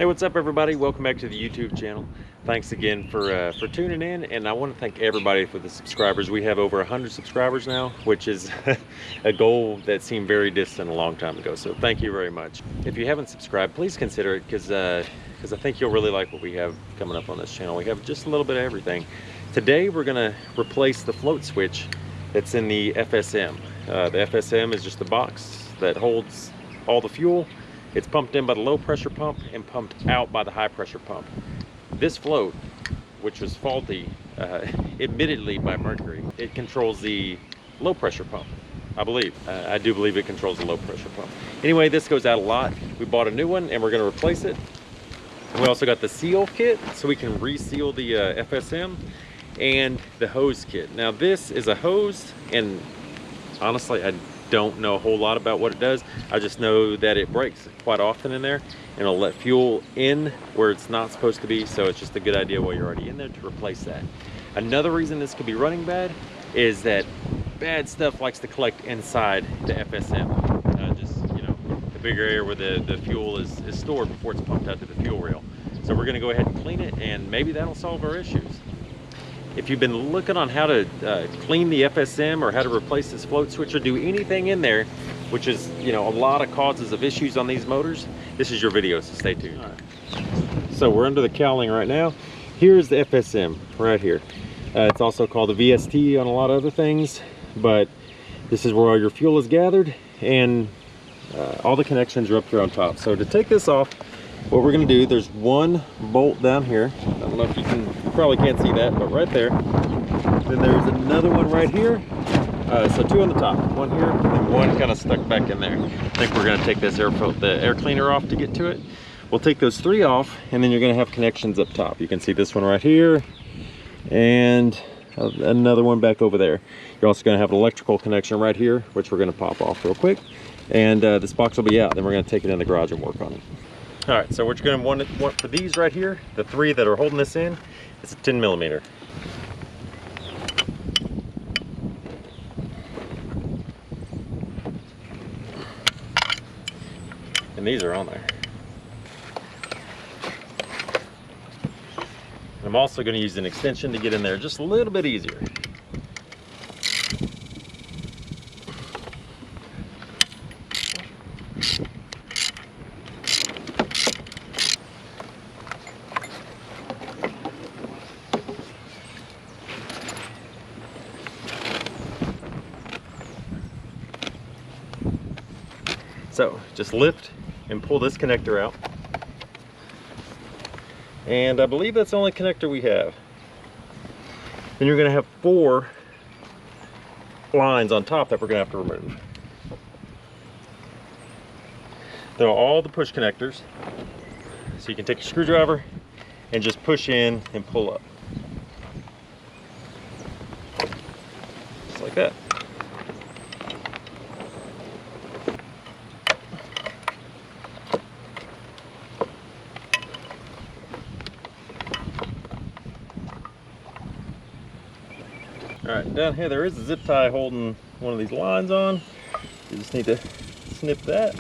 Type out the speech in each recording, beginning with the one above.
what's up everybody? Welcome back to the YouTube channel. Thanks again for tuning in, and I want to thank everybody for the subscribers. We have over 100 subscribers now, which is a goal that seemed very distant a long time ago. So thank you very much. If you haven't subscribed, please consider it, because I think you'll really like what we have coming up on this channel. We have just a little bit of everything. Today we're going to replace the float switch that's in the FSM. The FSM is just a box that holds all the fuel. It's pumped in by the low pressure pump and pumped out by the high pressure pump. This float, which was faulty, admittedly by Mercury, it controls the low pressure pump, I believe. I do believe it controls the low pressure pump. Anyway, this goes out a lot. We bought a new one and we're going to replace it. We also got the seal kit so we can reseal the FSM, and the hose kit. Now this is a hose, and honestly I don't know a whole lot about what it does. I just know that it breaks quite often in there and it'll let fuel in where it's not supposed to be, so it's just a good idea while you're already in there to replace that. Another reason this could be running bad is that bad stuff likes to collect inside the FSM. Just, you know, the bigger area where the fuel is stored before it's pumped out to the fuel rail. So we're going to go ahead and clean it, and maybe that'll solve our issues. If you've been looking on how to clean the FSM or how to replace this float switch or do anything in there, which is, you know, a lot of causes of issues on these motors, this is your video, so stay tuned. All right. So we're under the cowling right now. Here's the FSM right here. It's also called the VST on a lot of other things, but this is where all your fuel is gathered, and all the connections are up here on top. So to take this off, what we're going to do, there's one bolt down here. I don't know if you probably can't see that, but right there. Then there's another one right here. So two on the top, one here, and one kind of stuck back in there. I think we're going to take this the air cleaner off to get to it. We'll take those three off, and then you're going to have connections up top. You can see this one right here, and another one back over there. You're also going to have an electrical connection right here, which we're going to pop off real quick. And this box will be out. Then we're going to take it in the garage and work on it. All right, so what you're going to want for these right here, the three that are holding this in, is a 10mm. And these are on there. And I'm also going to use an extension to get in there just a little bit easier. So just lift and pull this connector out. And I believe that's the only connector we have. Then you're going to have 4 lines on top that we're going to have to remove. They're all the push connectors. So you can take a screwdriver and just push in and pull up. Just like that. All right, down here there is a zip tie holding one of these lines on. You just need to snip that.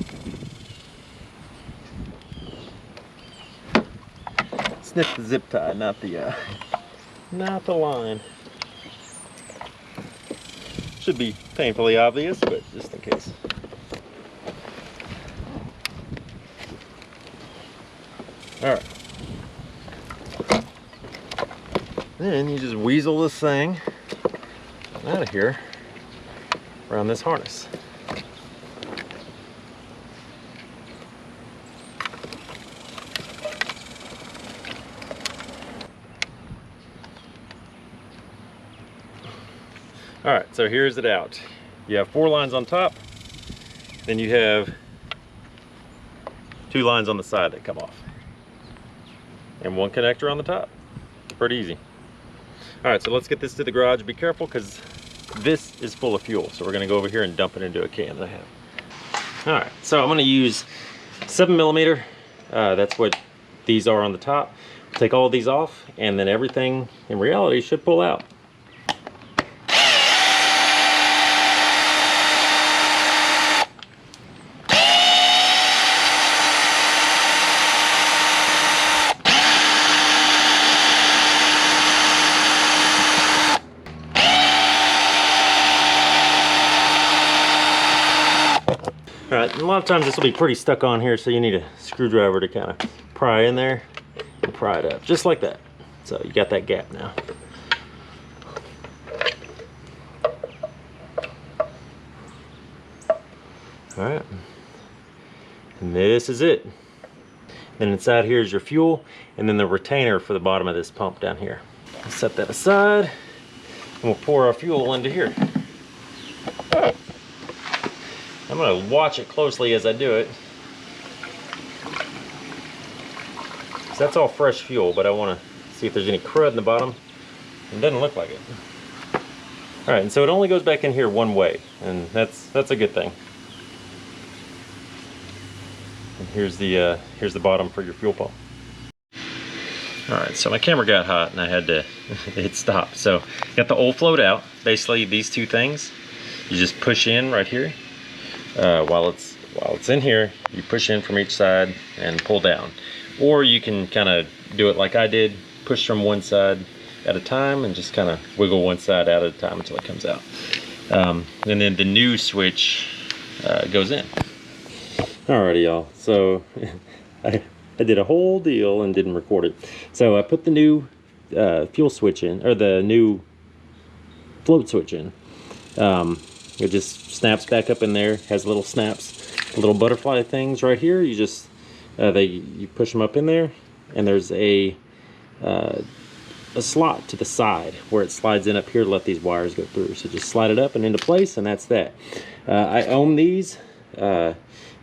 Snip the zip tie, not the line. Should be painfully obvious, but just in case. All right. Then you just weasel this thing out of here around this harness. All right, so here's it out. You have 4 lines on top, then you have 2 lines on the side that come off, and 1 connector on the top. Pretty easy. All right, so let's get this to the garage. Be careful, because this is full of fuel, so we're going to go over here and dump it into a can that I have. All right, so I'm going to use 7mm. That's what these are on the top. Take all of these off, and then everything in reality should pull out. All right, and a lot of times this will be pretty stuck on here, so you need a screwdriver to kind of pry in there and pry it up, just like that. So you got that gap now. All right, and this is it. Then inside here is your fuel, and then the retainer for the bottom of this pump down here. I'll set that aside, and we'll pour our fuel into here. I'm gonna watch it closely as I do it. So that's all fresh fuel, but I wanna see if there's any crud in the bottom. It doesn't look like it. All right, and so it only goes back in here one way, and that's a good thing. And here's the bottom for your fuel pump. All right, so my camera got hot and I had to hit stop. So got the old float out. Basically, these two things, you just push in right here. While it's in here, you push in from each side and pull down. Or you can kind of do it like I did, push from one side at a time and just kind of wiggle one side out at a time until it comes out. And then the new switch goes in. Alrighty, y'all. So I did a whole deal and didn't record it. So I put the new fuel switch in, or the new float switch in. It just snaps back up in there. Has little snaps, little butterfly things right here. You just you push them up in there, and there's a slot to the side where it slides in up here to let these wires go through. So just slide it up and into place, and that's that. I ohm these.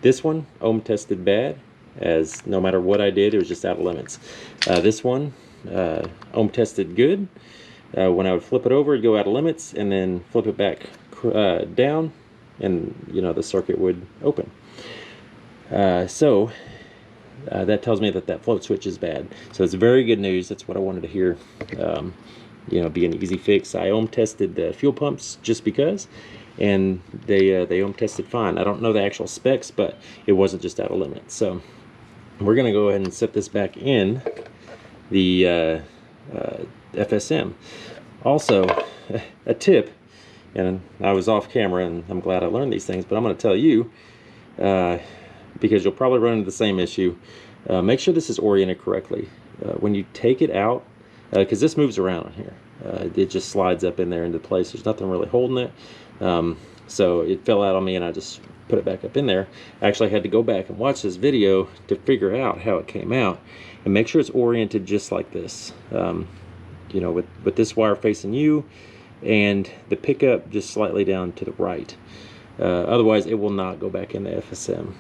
This one ohm tested bad, as no matter what I did, it was just out of limits. This one ohm tested good. When I would flip it over, it'd go out of limits, and then flip it back down, and the circuit would open. So that tells me that float switch is bad. So it's very good news. That's what I wanted to hear. Be an easy fix. I ohm tested the fuel pumps just because, and they ohm tested fine. I don't know the actual specs, but it wasn't just out of limits. So we're gonna go ahead and set this back in the FSM. Also, a tip, and I was off camera, and I'm glad I learned these things, but I'm going to tell you, because you'll probably run into the same issue. Make sure this is oriented correctly. When you take it out, because this moves around on here, it just slides up in there into place. There's nothing really holding it. So it fell out on me, and I just put it back up in there. I actually had to go back and watch this video to figure out how it came out, and make sure it's oriented just like this. With this wire facing you, and the pickup just slightly down to the right. Otherwise, it will not go back in the FSM.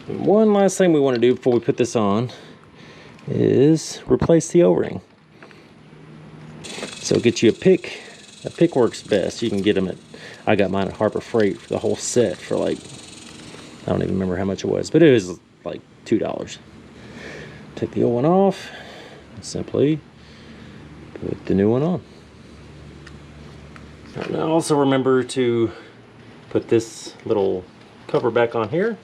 And one last thing we want to do before we put this on is replace the O-ring. So get you a pick. A pick works best. You can get them I got mine at Harbor Freight for the whole set for like, I don't even remember how much it was, but it was like $2. Take the old one off, simply put the new one on. And also remember to put this little cover back on here.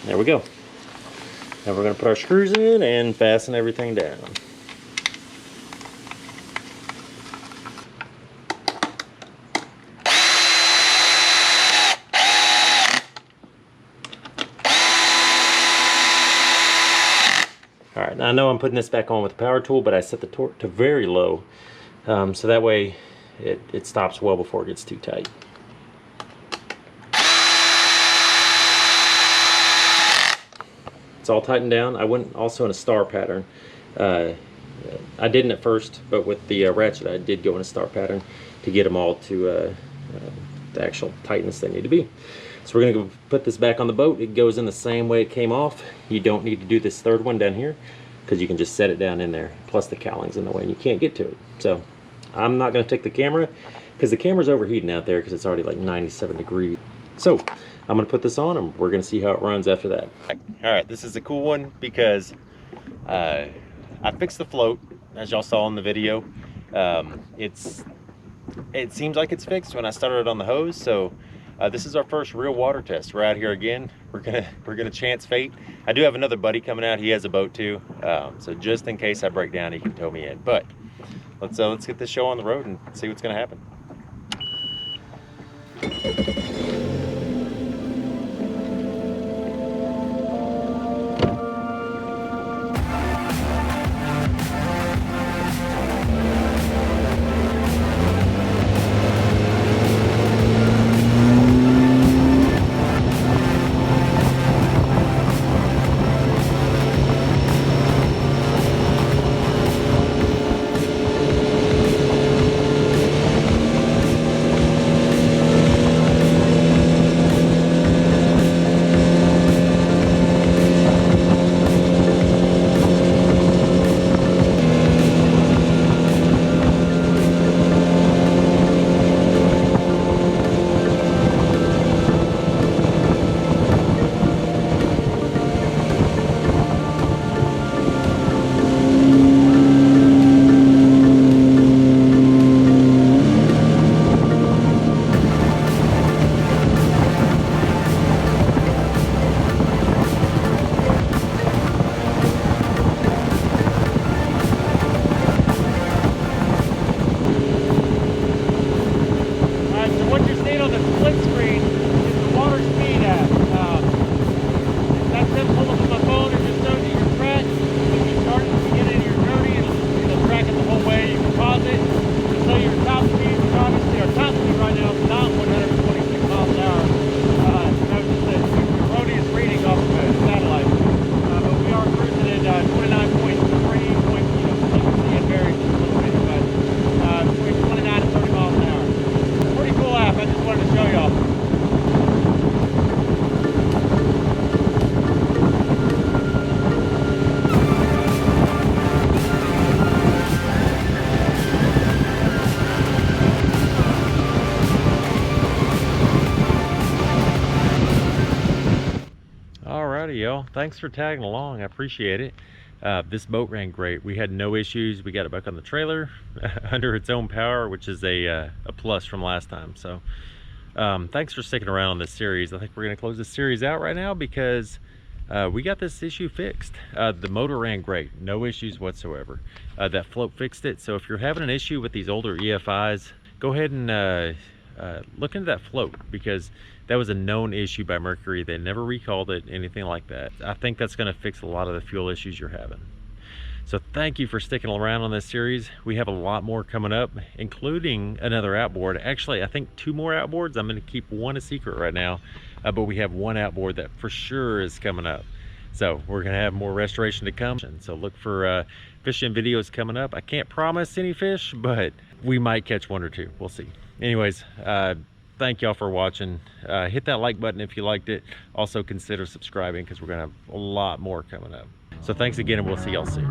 There we go. Now we're going to put our screws in and fasten everything down. Alright, now I know I'm putting this back on with the power tool, but I set the torque to very low, so that way it stops well before it gets too tight. It's all tightened down. I went also in a star pattern. I didn't at first, but with the ratchet I did go in a star pattern to get them all to the actual tightness they need to be. So we're going to go put this back on the boat. It goes in the same way it came off. You don't need to do this third one down here, because you can just set it down in there. Plus the cowling's in the way and you can't get to it. So I'm not going to take the camera, because the camera's overheating out there because it's already like 97 degrees. So I'm going to put this on, and we're going to see how it runs after that. All right, this is a cool one because I fixed the float, as y'all saw in the video. It seems like it's fixed when I started it on the hose, so This is our first real water test. We're out here again. We're gonna chance fate. I do have another buddy coming out. He has a boat too, so just in case I break down, he can tow me in. But let's get this show on the road and see what's gonna happen. Alrighty, y'all. Thanks for tagging along. I appreciate it. This boat ran great. We had no issues. We got it back on the trailer under its own power, which is a plus from last time. So thanks for sticking around on this series. I think we're going to close this series out right now because we got this issue fixed. The motor ran great. No issues whatsoever. That float fixed it. So if you're having an issue with these older EFIs, go ahead and look into that float, because that was a known issue by Mercury. They never recalled it, anything like that. I think that's going to fix a lot of the fuel issues you're having. So thank you for sticking around on this series. We have a lot more coming up, including another outboard. Actually, I think 2 more outboards. I'm going to keep one a secret right now, but we have one outboard that for sure is coming up. So we're going to have more restoration to come. So look for fishing videos coming up. I can't promise any fish, but we might catch 1 or 2. We'll see. Anyways, thank y'all for watching. Hit that like button if you liked it. Also consider subscribing, because we're going to have a lot more coming up. So thanks again, and we'll see y'all soon.